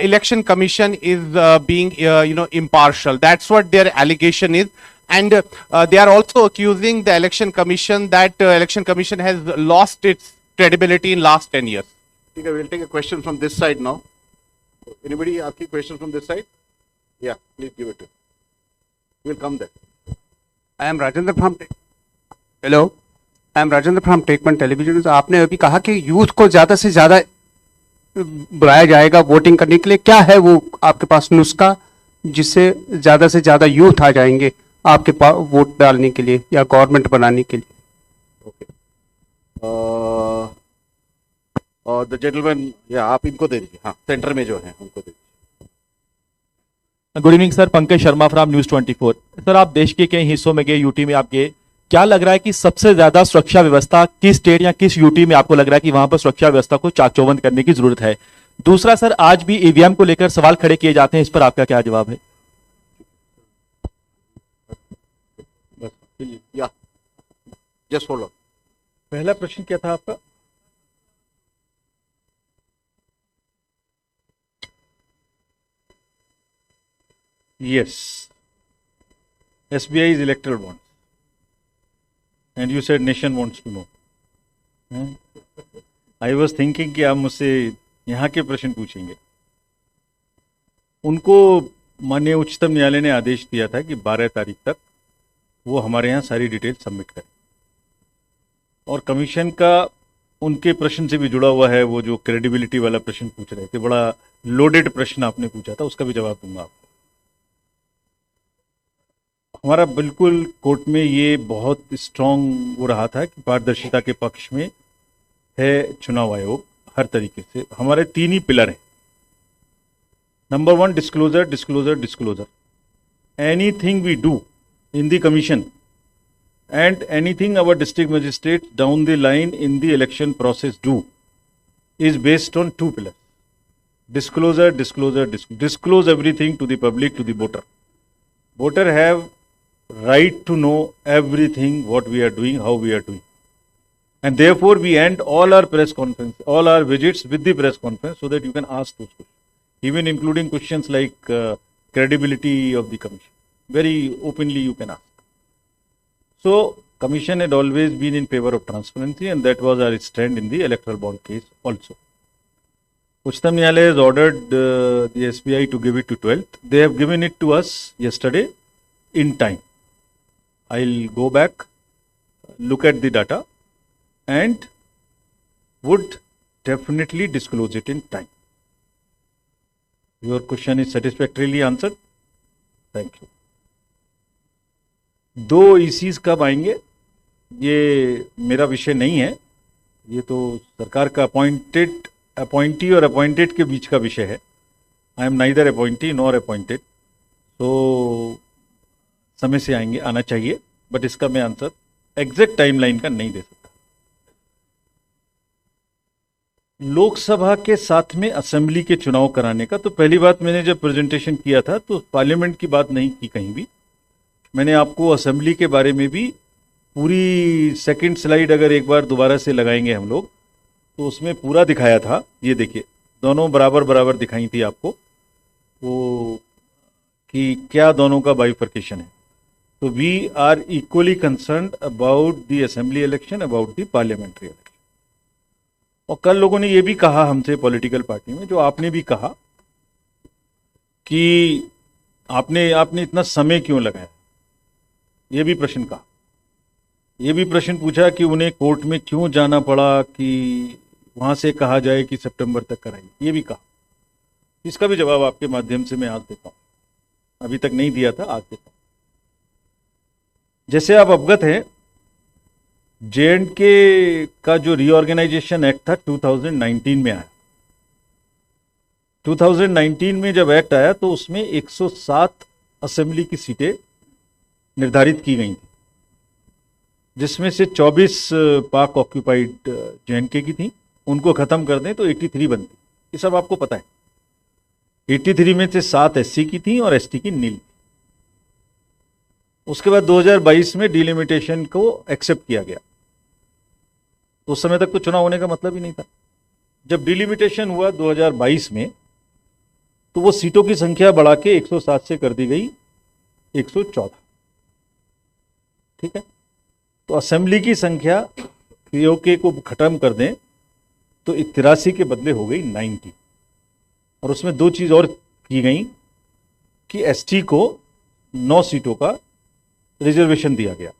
Election Commission is being, impartial. That's what their allegation is. And they are also accusing the Election Commission that Election Commission has lost its credibility in last 10 years. ठीक है, we'll take a question from this side now. Anybody asking question from this side? Yeah, please give it to. We'll come there. I am Rajendra from Hello. I am Rajendra from Tekman Television. आपने अभी कहा कि youth को ज्यादा से ज्यादा बुलाया जाएगा वोटिंग करने के लिए. क्या है वो आपके पास नुस्खा जिससे ज्यादा से ज्यादा यूथ आ जाएंगे आपके पास वोट डालने के लिए या गवर्नमेंट बनाने के लिए? ओके. और द जेंटलमैन, या आप इनको दे दीजिए. हाँ, सेंटर में जो है उनको दे दीजिए. Good evening sir, Pankaj Sharma from news 24. Sir आप देश के कई हिस्सों में गए, यूटी में आप गए, क्या लग रहा है कि सबसे ज्यादा सुरक्षा व्यवस्था किस स्टेट या किस यूटी में आपको लग रहा है कि वहां पर सुरक्षा व्यवस्था को चाक चौबंद करने की जरूरत है? दूसरा सर, आज भी ईवीएम को लेकर सवाल खड़े किए जाते हैं, इस पर आपका क्या जवाब है? या जस्ट होल्ड ऑन. पहला प्रश्न क्या था आपका? Yes, SBI is electoral bonds, and you said nation wants to know. I was thinking कि आप मुझसे यहाँ के प्रश्न पूछेंगे. उनको माननीय उच्चतम न्यायालय ने आदेश दिया था कि 12 तारीख तक वो हमारे यहाँ सारी डिटेल सबमिट करें, और कमीशन का उनके प्रश्न से भी जुड़ा हुआ है. वो जो क्रेडिबिलिटी वाला प्रश्न पूछ रहे थे, बड़ा लोडेड प्रश्न आपने पूछा था, उसका भी जवाब दूंगा आपको. हमारा बिल्कुल कोर्ट में ये बहुत स्ट्रांग हो रहा था कि पारदर्शिता के पक्ष में है चुनाव आयोग हर तरीके से. हमारे 3 ही पिलर हैं. Number 1, disclosure, disclosure, disclosure. Anything we do in the commission and anything our district magistrates down the line in the election process do is based on 2 pillars: disclosure, disclosure, disclose everything to the public, to the voter. Voter have right to know everything what we are doing, how we are doing, and therefore we end all our press conference, all our visits with the press conference, so that you can ask those questions, even including questions like credibility of the commission. Very openly you can ask. So commission had always been in favor of transparency, and that was our stand in the electoral bond case also. Uchtam Nyayalaya has ordered the SBI to give it to 12th. They have given it to us yesterday in time. I'll go back, look at the data, and would definitely disclose it in time. Your question is satisfactorily answered. Thank you. 2 ECs कब आएंगे ये मेरा विषय नहीं है. ये तो सरकार का अपॉइंटी और अपॉइंटेड के बीच का विषय है. I am neither appointee nor appointed, तो समय से आएंगे, आना चाहिए, बट इसका मैं आंसर एग्जैक्ट टाइमलाइन का नहीं दे सकता। लोकसभा के साथ में असेंबली के चुनाव कराने का, तो पहली बात, मैंने जब प्रेजेंटेशन किया था तो पार्लियामेंट की बात नहीं की कहीं भी। मैंने आपको असेंबली के बारे में भी पूरी सेकंड स्लाइड अगर एक बार दोबारा से लगाएंगे हम लोग तो उसमें पूरा दिखाया था। ये देखिए, दोनों बराबर बराबर दिखाई थी आपको वो कि क्या दोनों का बाइफर्केशन है। तो we are equally concerned about the assembly election, about the parliamentary election. और कल लोगों ने ये भी कहा हमसे पॉलिटिकल पार्टी में, जो आपने भी कहा कि आपने इतना समय क्यों लगाया, ये भी प्रश्न कहा। ये भी प्रश्न पूछा कि उन्हें कोर्ट में क्यों जाना पड़ा कि वहां से कहा जाए कि सितंबर तक कराइए, ये भी कहा। इसका भी जवाब आपके माध्यम से मैं आज देता हूं, अभी तक नहीं दिया था, आज देता हूं। जैसे आप अवगत हैं, J&K का जो रीऑर्गेनाइजेशन एक्ट था 2019 में आया। 2019 में जब एक्ट आया तो उसमें 107 असेंबली की सीटें निर्धारित की गई थी, जिसमें से 24 पाक ऑक्यूपाइड J&K की थी। उनको खत्म कर दें तो 83 बनती। ये सब आपको पता है। 83 में से 7 SC की थी और ST की नील थी। उसके बाद 2022 में डिलिमिटेशन को एक्सेप्ट किया गया। तो उस समय तक तो चुनाव होने का मतलब ही नहीं था। जब डिलिमिटेशन हुआ 2022 में, तो वो सीटों की संख्या बढ़ा के 107 से कर दी गई 114। ठीक है, तो असेंबली की संख्या POK को खत्म कर दें तो 83 के बदले हो गई 90। और उसमें दो चीज और की गई कि ST को 9 सीटों का रिजर्वेशन दिया गया।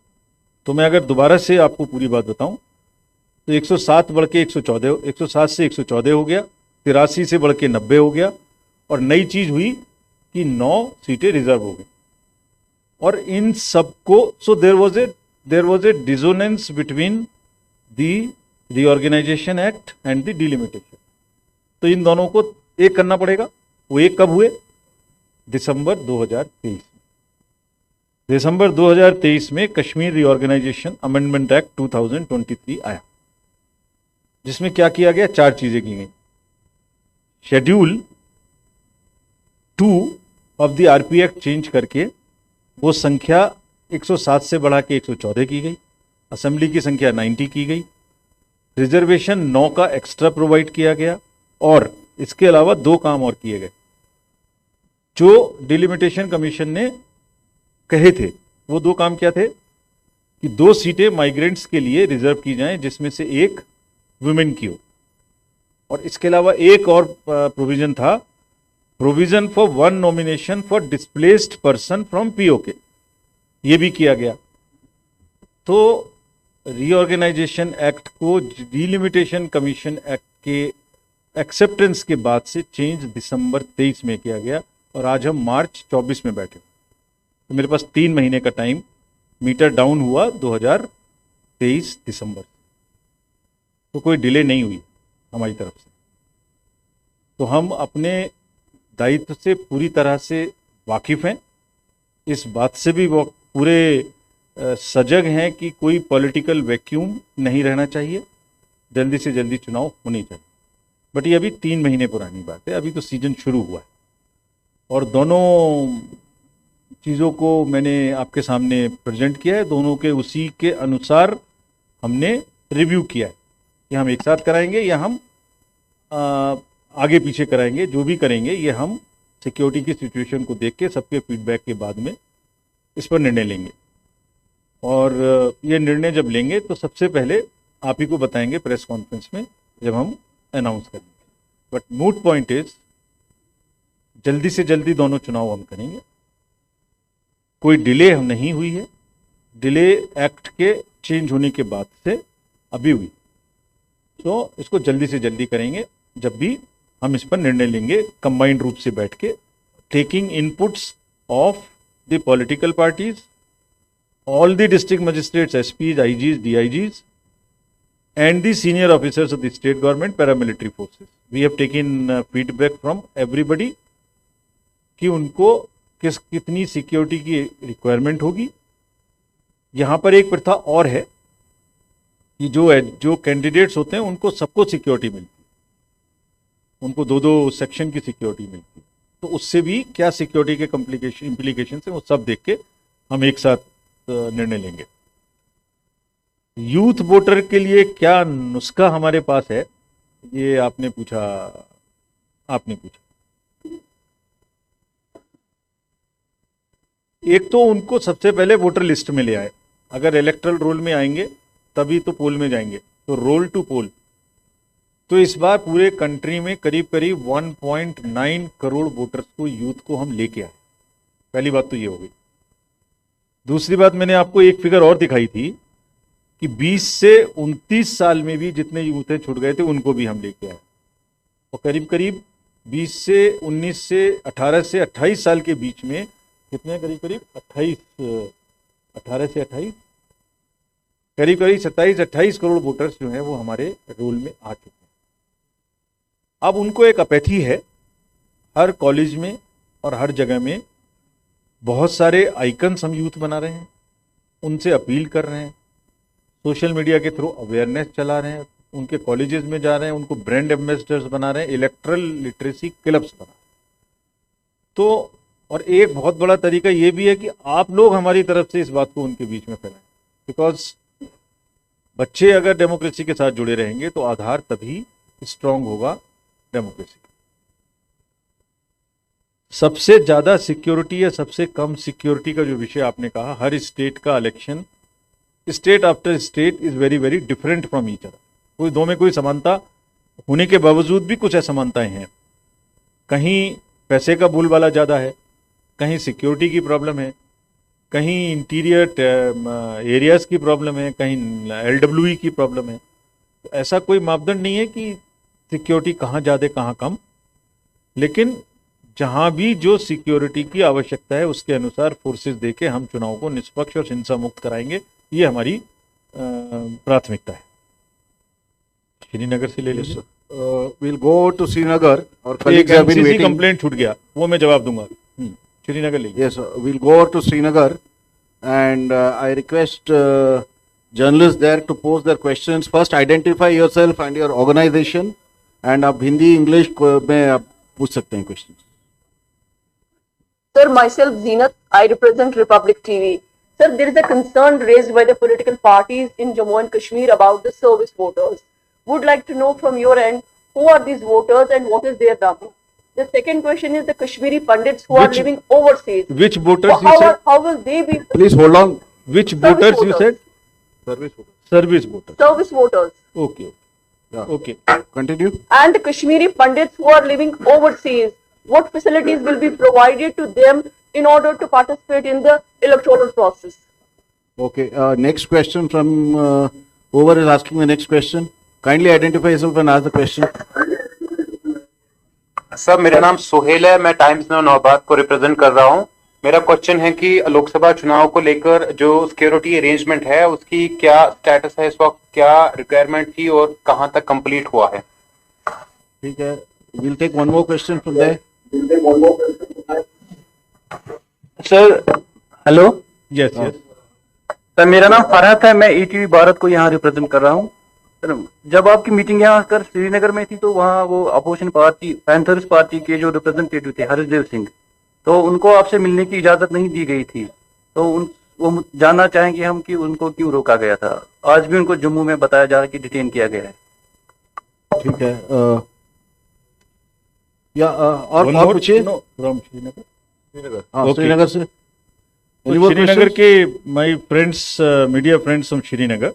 तो मैं अगर दोबारा से आपको पूरी बात बताऊं तो 107 बढ़ के 114, 107 से 114 हो गया, 83 से बढ़ के 90 हो गया, और नई चीज हुई कि 9 सीटें रिजर्व हो गई। और इन सबको, so there was a dissonance between the reorganisation act and the delimitation. तो इन दोनों को एक करना पड़ेगा। वो एक कब हुए? दिसंबर 2023। दिसंबर 2023 में कश्मीर रीऑर्गेनाइजेशन अमेंडमेंट एक्ट 2023 आया, जिसमें क्या किया गया? 4 चीजें की गई। Schedule 2 of the RP act change करके वो संख्या 107 से बढ़ा के 114 की गई। असेंबली की संख्या 90 की गई। रिजर्वेशन 9 का एक्स्ट्रा प्रोवाइड किया गया। और इसके अलावा 2 काम और किए गए जो डिलिमिटेशन कमीशन ने कहे थे। वो 2 काम क्या थे? कि 2 सीटें माइग्रेंट्स के लिए रिजर्व की जाएं, जिसमें से एक वुमेन की हो। और इसके अलावा एक और प्रोविजन था, provision for 1 nomination for displaced person from POK। ये भी किया गया। तो रीऑर्गेनाइजेशन एक्ट को डिलिमिटेशन कमीशन एक्ट के एक्सेप्टेंस के बाद से चेंज दिसंबर 23 में किया गया, और आज हम मार्च 24 में बैठे। तो मेरे पास 3 महीने का टाइम, मीटर डाउन हुआ 2023 दिसंबर। तो कोई डिले नहीं हुई हमारी तरफ से। तो हम अपने दायित्व से पूरी तरह से वाकिफ हैं। इस बात से भी वो पूरे सजग हैं कि कोई पॉलिटिकल वैक्यूम नहीं रहना चाहिए, जल्दी से जल्दी चुनाव होने चाहिए। बट ये अभी 3 महीने पुरानी बात है, अभी तो सीजन शुरू हुआ है। और दोनों चीज़ों को मैंने आपके सामने प्रेजेंट किया है। दोनों के उसी के अनुसार हमने रिव्यू किया है कि हम एक साथ कराएंगे या हम आगे पीछे कराएंगे। जो भी करेंगे ये हम सिक्योरिटी की सिचुएशन को देख के, सबके फीडबैक के बाद में इस पर निर्णय लेंगे। और ये निर्णय जब लेंगे तो सबसे पहले आप ही को बताएंगे प्रेस कॉन्फ्रेंस में, जब हम अनाउंस करेंगे। बट मूड पॉइंट इज, जल्दी से जल्दी दोनों चुनाव हम करेंगे। कोई डिले हम नहीं हुई है। डिले एक्ट के चेंज होने के बाद से अभी हुई। तो इसको जल्दी से जल्दी करेंगे, जब भी हम इस पर निर्णय लेंगे कंबाइंड रूप से बैठ के, taking inputs of the political parties, all the district magistrates, SPs, IGs, DIGs, and the senior officers of the state government, paramilitary forces. We have taken feedback from everybody कि उनको कितनी सिक्योरिटी की requirement होगी। यहाँ पर एक प्रथा और है कि जो कैंडिडेट्स होते हैं उनको सबको सिक्योरिटी मिलती है, उनको 2-2 सेक्शन की सिक्योरिटी मिलती है। तो उससे भी क्या सिक्योरिटी के इम्प्लीकेशन है वो सब देख के हम एक साथ निर्णय लेंगे। यूथ वोटर के लिए क्या नुस्खा हमारे पास है, ये आपने पूछा। एक तो उनको सबसे पहले वोटर लिस्ट में ले आए। अगर इलेक्टरल रोल में आएंगे तभी तो पोल में जाएंगे, तो रोल टू पोल। तो इस बार पूरे कंट्री में करीब करीब 1.9 करोड़ वोटर्स को, यूथ को हम लेके आए। पहली बात तो ये हो गई। दूसरी बात, मैंने आपको एक फिगर और दिखाई थी कि 20 से 29 साल में भी जितने यूथ छूट गए थे उनको भी हम लेके आए, और करीब करीब 20 से 19 से 18 से 28 साल के बीच में कितने, करीब करीब 18 से 28, करीब करीब 27-28 करोड़ वोटर्स जो हैं वो हमारे रोल में आ चुके हैं। अब उनको एक अपैथी है, हर कॉलेज में और हर जगह में बहुत सारे आइकन्स हम यूथ बना रहे हैं, उनसे अपील कर रहे हैं, सोशल मीडिया के थ्रू अवेयरनेस चला रहे हैं, उनके कॉलेजेस में जा रहे हैं, उनको ब्रांड एम्बेसडर्स बना रहे हैं, इलेक्ट्रल लिटरेसी क्लब्स बना रहे हैं। तो और एक बहुत बड़ा तरीका ये भी है कि आप लोग हमारी तरफ से इस बात को उनके बीच में फैलाएं, बिकॉज बच्चे अगर डेमोक्रेसी के साथ जुड़े रहेंगे तो आधार तभी स्ट्रांग होगा डेमोक्रेसी का। सबसे ज्यादा सिक्योरिटी या सबसे कम सिक्योरिटी का जो विषय आपने कहा, हर स्टेट का election, state after state is very very different from each other. कोई दो में कोई समानता होने के बावजूद भी कुछ असमानताएं हैं। कहीं पैसे का बोलबाला ज्यादा है, कहीं सिक्योरिटी की प्रॉब्लम है, कहीं इंटीरियर एरियाज की प्रॉब्लम है, कहीं LWE की प्रॉब्लम है। तो ऐसा कोई मापदंड नहीं है कि सिक्योरिटी कहाँ ज़्यादा कहाँ कम, लेकिन जहाँ भी जो सिक्योरिटी की आवश्यकता है उसके अनुसार फोर्सेस देके हम चुनाव को निष्पक्ष और हिंसा मुक्त कराएंगे, ये हमारी प्राथमिकता है। श्रीनगर से ले लीजिए। We'll go to Srinagar. Our एक colleagues have been MCC waiting. Complaint छूट गया, वो मैं जवाब दूंगा। श्रीनगर ले लीजिए। Yes, we'll go over to Srinagar, and I request journalists there to pose their questions. First, identify yourself and your organization, and आप हिंदी इंग्लिश में आप पूछ सकते हैं questions. Sir, myself Zeenat, I represent Republic TV. Sir, there is a concern raised by the political parties in Jammu and Kashmir about the service voters. Would like to know from your end, who are these voters and what is their number? The second question is the Kashmiri Pandits who are living overseas. Which voters you said? How will they be? Please hold on. Which Service voters you voters. said? Service voters. Service voters. Service voters. Okay. Yeah. Okay. Continue. And the Kashmiri Pandits who are living overseas, what facilities will be provided to them in order to participate in the electoral process? Okay. Next question from whoever is asking the next question. Kindly identify yourself and ask the question. Sir, मेरा नाम सोहेल है, मैं times now नौबाद को represent कर रहा हूं। मेरा question है कि लोकसभा चुनाव को लेकर जो सिक्योरिटी अरेंजमेंट है उसकी क्या स्टेटस है इस वक्त, क्या रिक्वायरमेंट थी और कहां तक कंप्लीट हुआ है? ठीक है, we'll take one more question from there. Sir hello. Yes, yes. Sir, मेरा नाम फरहत है, मैं ETV भारत को यहाँ रिप्रेजेंट कर रहा हूँ। सर, जब आपकी मीटिंग यहाँ कर श्रीनगर में थी तो वहाँ वो अपोजिशन पार्टी पैंथर्स पार्टी के जो रिप्रेजेंटेटिव थे हरीशदेव सिंह, तो उनको आपसे मिलने की इजाजत नहीं दी गई थी। तो वो जानना चाहेंगे हम कि उनको क्यों रोका गया था। आज भी उनको जम्मू में बताया जा रहा है कि डिटेन किया गया है। ठीक है। और पूछिए। फ्रॉम श्रीनगर। श्रीनगर, हाँ, Okay. श्रीनगर से। Any तो more श्रीनगर questions? के my friends, media friends from Srinagar.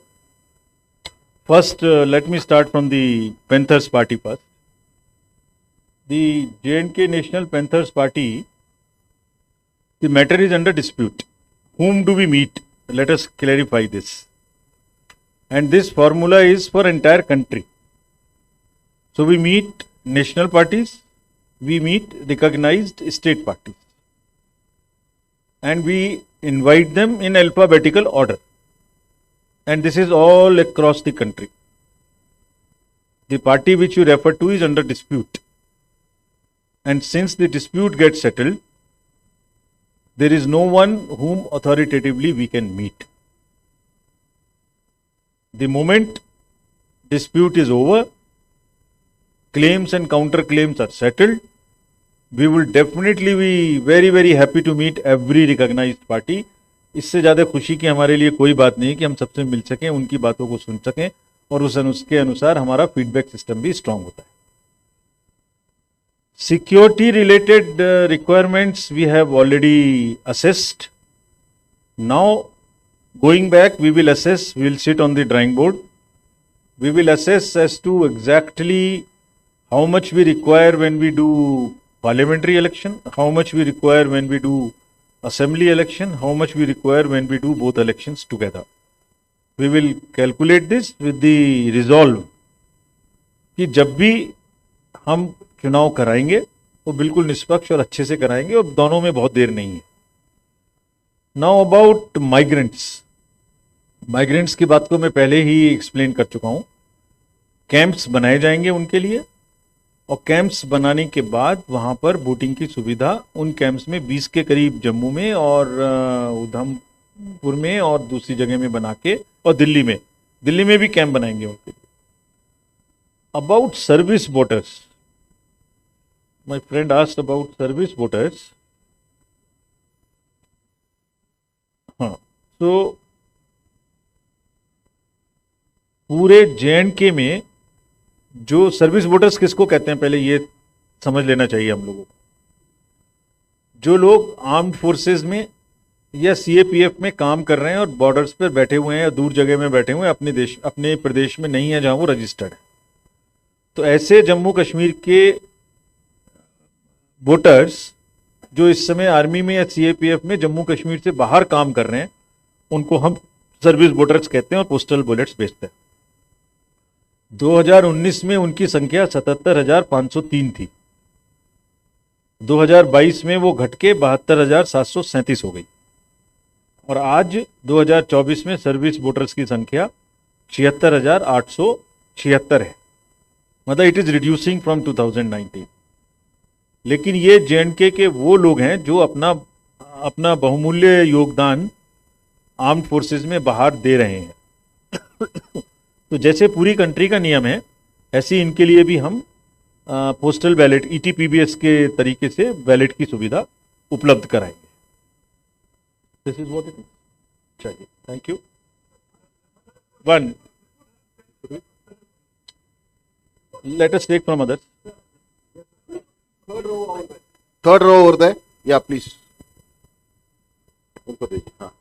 First, let me start from the Panthers party first. The J&K National Panthers Party, the matter is under dispute. Whom do we meet? Let us clarify this. And this formula is for entire country. So we meet national parties, we meet recognized state parties. And we invite them in alphabetical order. And this is all across the country. The party which you refer to is under dispute. And since the dispute gets settled, there is no one whom authoritatively we can meet. The moment dispute is over, claims and counterclaims are settled, we will definitely be very very happy to meet every recognized party. इससे ज़्यादा खुशी की हमारे लिए कोई बात नहीं कि हम सबसे मिल सकें, उनकी बातों को सुन सकें और उसके अनुसार हमारा फीडबैक सिस्टम भी स्ट्रांग होता है. Security related requirements we have already assessed. Now going back, we will assess, we will sit on the drawing board. We will assess as to exactly how much we require when we do parliamentary election, how much we require when we do assembly election, how much we require when we do both elections together. We will calculate this with the resolve कि जब भी हम चुनाव कराएंगे वो बिल्कुल निष्पक्ष और अच्छे से कराएंगे और दोनों में बहुत देर नहीं है. नाउ अबाउट माइग्रेंट्स की बात को मैं पहले ही एक्सप्लेन कर चुका हूं. कैंप्स बनाए जाएंगे उनके लिए और कैंप्स बनाने के बाद वहां पर वोटिंग की सुविधा उन कैंप्स में 20 के करीब जम्मू में और उधमपुर में और दूसरी जगह में बना के और दिल्ली में भी कैंप बनाएंगे उनके लिए. About service voters, my friend asked about service voters. So पूरे JNK में जो सर्विस वोटर्स किसको कहते हैं पहले ये समझ लेना चाहिए हम लोगों को. जो लोग आर्म्ड फोर्सेस में या CAPF में काम कर रहे हैं और बॉर्डर्स पर बैठे हुए हैं या दूर जगह में बैठे हुए हैं, अपने प्रदेश में नहीं है जहां वो रजिस्टर्ड है, तो ऐसे जम्मू कश्मीर के वोटर्स जो इस समय आर्मी में या CAPF में जम्मू कश्मीर से बाहर काम कर रहे हैं उनको हम सर्विस वोटर्स कहते हैं और पोस्टल बैलेट्स भेजते हैं. 2019 में उनकी संख्या 77,503 थी. 2022 में वो घट के 72,737 हो गई और आज 2024 में सर्विस वोटर्स की संख्या 76,876 है. मतलब इट इज रिड्यूसिंग फ्रॉम 2019. लेकिन ये JNK के वो लोग हैं जो अपना बहुमूल्य योगदान आर्म्ड फोर्सेस में बाहर दे रहे हैं. तो जैसे पूरी कंट्री का नियम है ऐसे इनके लिए भी हम पोस्टल बैलेट ETPBS के तरीके से बैलेट की सुविधा उपलब्ध कराएंगे. This is what it is. चलिए, thank you. One let us take from others. Third row over there. Yeah, please. उनको दीजिए. हाँ.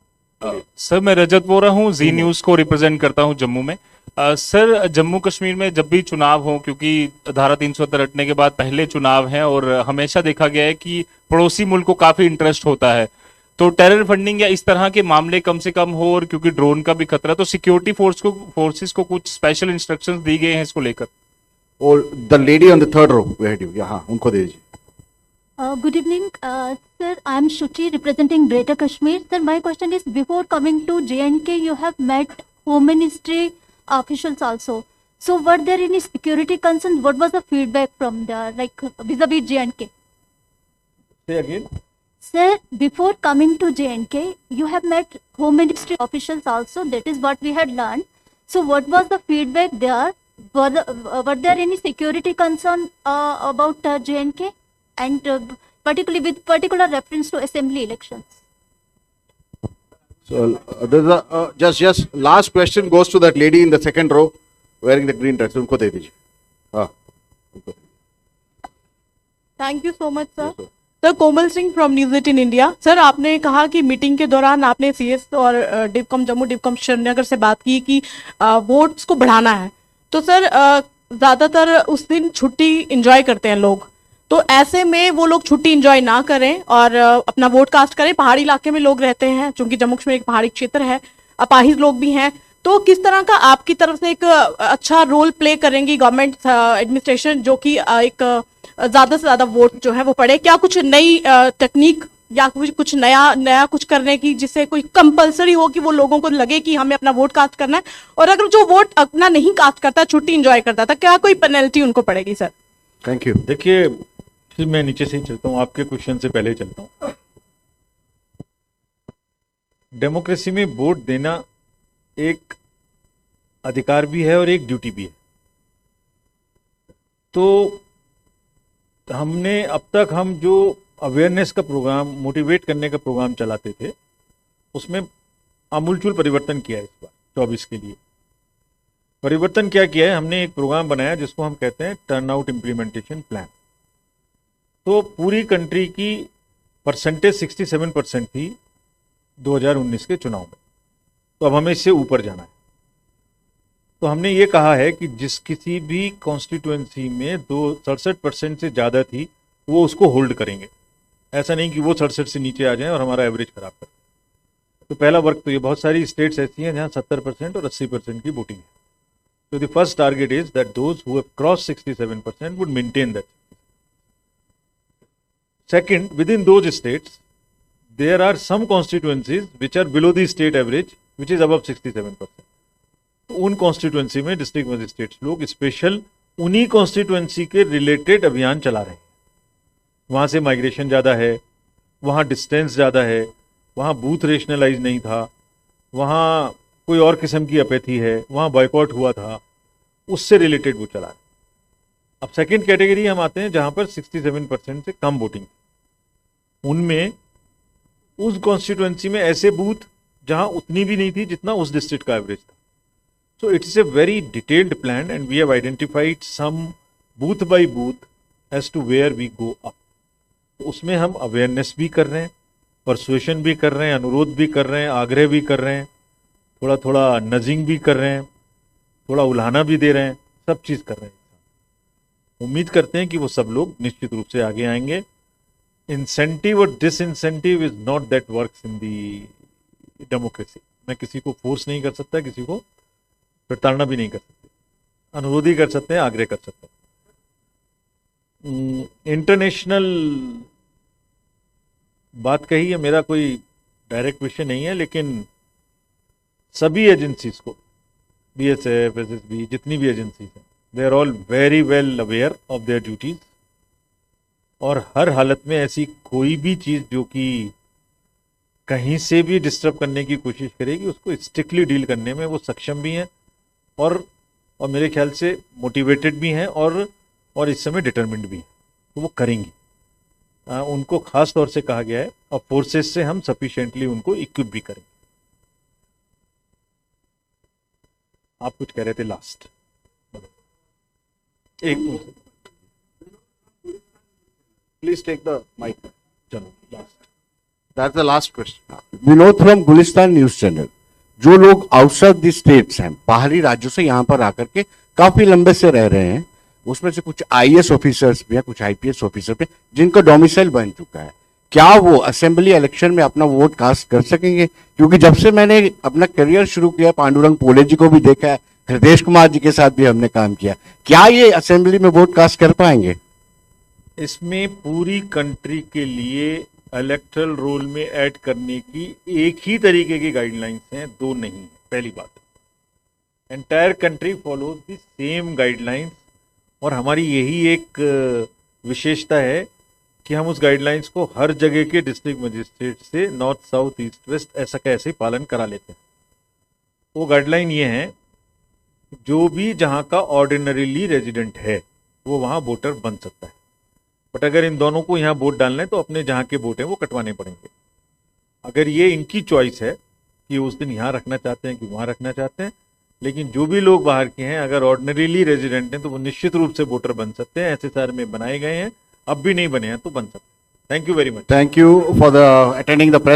सर मैं रजत बोल रहा हूँ, जी न्यूज को रिप्रेजेंट करता हूँ जम्मू में. सर जम्मू कश्मीर में जब भी चुनाव हो, क्योंकि धारा 370 हटने के बाद पहले चुनाव है और हमेशा देखा गया है कि पड़ोसी मुल्क को काफी इंटरेस्ट होता है, तो टेरर फंडिंग या इस तरह के मामले कम से कम हो, और क्योंकि ड्रोन का भी खतरा, तो सिक्योरिटी फोर्सेस को कुछ स्पेशल इंस्ट्रक्शंस दी गए हैं इसको लेकर. और the lady on the third row behind you. हाँ, उनको दे दीजिए. Good evening, sir. I am Shruti representing Greater Kashmir. Sir, my question is: before coming to JNK, you have met Home Ministry officials also. So, were there any security concerns? What was the feedback from there, like vis-a-vis JNK? Say again. Sir, before coming to JNK, you have met Home Ministry officials also. That is what we had learned. So, what was the feedback there? Were there any security concern about JNK? And particularly with particular reference to assembly elections. So there's a just last question goes to that lady in the second row wearing the green dress. उनको दे दीजिए. हाँ. Thank you so much sir. Sir Komal Singh from news 18 India. Sir आपने कहा कि meeting के दौरान आपने CS और डिवकम जम्मू डिवकम श्रीनगर से बात की कि वोट्स को बढ़ाना है. तो सर ज्यादातर उस दिन छुट्टी एंजॉय करते हैं लोग, तो ऐसे में वो लोग छुट्टी एंजॉय ना करें और अपना वोट कास्ट करें. पहाड़ी इलाके में लोग रहते हैं, चूंकि जम्मू कश्मीर एक पहाड़ी क्षेत्र है, अपाहिज लोग भी हैं, तो किस तरह का आपकी तरफ से एक अच्छा रोल प्ले करेंगी गवर्नमेंट एडमिनिस्ट्रेशन, जो कि एक ज्यादा से ज्यादा वोट जो है वो पड़े? क्या कुछ नई टेक्निक या कुछ नया कुछ करने की, जिससे कोई कंपलसरी हो कि वो लोगों को लगे कि हमें अपना वोट कास्ट करना है, और अगर जो वोट अपना नहीं कास्ट करता, छुट्टी एंजॉय करता था, क्या कोई पेनल्टी उनको पड़ेगी सर? Thank you. देखिए, फिर मैं नीचे से ही चलता हूँ, आपके क्वेश्चन से पहले चलता हूँ. डेमोक्रेसी में वोट देना एक अधिकार भी है और एक ड्यूटी भी है। तो हमने अब तक हम जो अवेयरनेस का प्रोग्राम, मोटिवेट करने का प्रोग्राम चलाते थे, उसमें आमूलचूल परिवर्तन किया है इस बार 24 के लिए। परिवर्तन क्या किया है, हमने एक प्रोग्राम बनाया जिसको हम कहते हैं टर्न आउट इम्प्लीमेंटेशन प्लान। तो पूरी कंट्री की परसेंटेज 67% थी 2019 के चुनाव में, तो अब हमें इससे ऊपर जाना है। तो हमने ये कहा है कि जिस किसी भी कॉन्स्टिट्यूएंसी में 67% से ज़्यादा थी वो उसको होल्ड करेंगे। ऐसा नहीं कि वो 67 से नीचे आ जाएं और हमारा एवरेज खराब करें। तो पहला वर्क तो ये, बहुत सारी स्टेट्स ऐसी हैं जहाँ 70% और 80% की वोटिंग है। तो the first target is that those who have cross 67% would maintain that. Second, within those states, there are some constituencies which are below the state average, which is above 67%. तो उन constituency में district magistrates लोग special उन्हीं constituency के related अभियान चला रहे हैं। वहाँ से माइग्रेशन ज़्यादा है, वहाँ डिस्टेंस ज़्यादा है, वहाँ बूथ रेशनलाइज नहीं था, वहाँ कोई और किस्म की अपैथी है, वहाँ बॉयकॉट हुआ था, उससे रिलेटेड वो चला रहे हैं। अब सेकेंड कैटेगरी हम आते हैं जहाँ पर 67% से कम वोटिंग। उनमें उस कॉन्स्टिट्यूएंसी में ऐसे बूथ जहां उतनी भी नहीं थी जितना उस डिस्ट्रिक्ट का एवरेज था। So it's a very detailed plan and we have identified some booth by booth as to where we go up. तो उसमें हम अवेयरनेस भी कर रहे हैं, परसुएशन भी कर रहे हैं, अनुरोध भी कर रहे हैं, आग्रह भी कर रहे हैं, थोड़ा थोड़ा नजिंग भी कर रहे हैं, थोड़ा उल्हाना भी दे रहे हैं, सब चीज़ कर रहे हैं। उम्मीद करते हैं कि वो सब लोग निश्चित रूप से आगे आएंगे। इंसेंटिव और disincentive is not that works in the democracy. मैं किसी को फोर्स नहीं कर सकता, किसी को प्रताड़ना भी नहीं कर सकते, अनुरोध ही कर सकते हैं, आग्रह कर सकते हैं। इंटरनेशनल बात कही है, मेरा कोई डायरेक्ट विषय नहीं है, लेकिन सभी एजेंसीज को, BSF, SSB, जितनी भी एजेंसीज हैं, they are all very well aware of their duties. और हर हालत में ऐसी कोई भी चीज़ जो कि कहीं से भी डिस्टर्ब करने की कोशिश करेगी, उसको स्ट्रिक्टली डील करने में वो सक्षम भी हैं और मेरे ख्याल से मोटिवेटेड भी हैं और इस समय डिटरमिन्ड भी हैं, तो वो करेंगी। उनको खास तौर से कहा गया है और फोर्सेस से हम सफिशिएंटली उनको इक्विप भी करेंगे। आप कुछ कह रहे थे लास्ट, एक Please take the mic. चलो last, That's the last question. Vinod from Gulistan news channel. जो लोग आउटसाइड द स्टेट्स हैं, बाहरी राज्यों से यहाँ पर आकर के काफी लंबे से रह रहे हैं, उसमें से कुछ IAS ऑफिसर्स भी हैं, कुछ IPS ऑफिसर भी, जिनका डोमिसाइल बन चुका है, क्या वो असेंबली इलेक्शन में अपना वोट कास्ट कर सकेंगे? क्योंकि जब से मैंने अपना करियर शुरू किया, पांडुरंग पोले जी को भी देखा है, हृदय कुमार जी के साथ भी हमने काम किया, क्या ये असेंबली में वोट कास्ट कर पाएंगे? इसमें पूरी कंट्री के लिए इलेक्टरल रोल में ऐड करने की एक ही तरीके की गाइडलाइंस हैं, दो नहीं है। पहली बात, entire country follows the same guidelines और हमारी यही एक विशेषता है कि हम उस गाइडलाइंस को हर जगह के डिस्ट्रिक्ट मजिस्ट्रेट से नॉर्थ, साउथ, ईस्ट, वेस्ट ऐसा कैसे पालन करा लेते हैं। वो गाइडलाइन ये है, जो भी जहाँ का ऑर्डिनरीली रेजिडेंट है वो वहाँ वोटर बन सकता है, बट अगर इन दोनों को यहाँ वोट डालना है तो अपने जहाँ के वोट हैं वो कटवाने पड़ेंगे। अगर ये इनकी चॉइस है कि उस दिन यहाँ रखना चाहते हैं कि वहाँ रखना चाहते हैं, लेकिन जो भी लोग बाहर के हैं अगर ऑर्डिनरीली रेजिडेंट हैं तो वो निश्चित रूप से वोटर बन सकते हैं। ऐसे सारे में बनाए गए हैं, अब भी नहीं बने हैं तो बन सकते हैं। Thank you very much. Thank you for the attending the press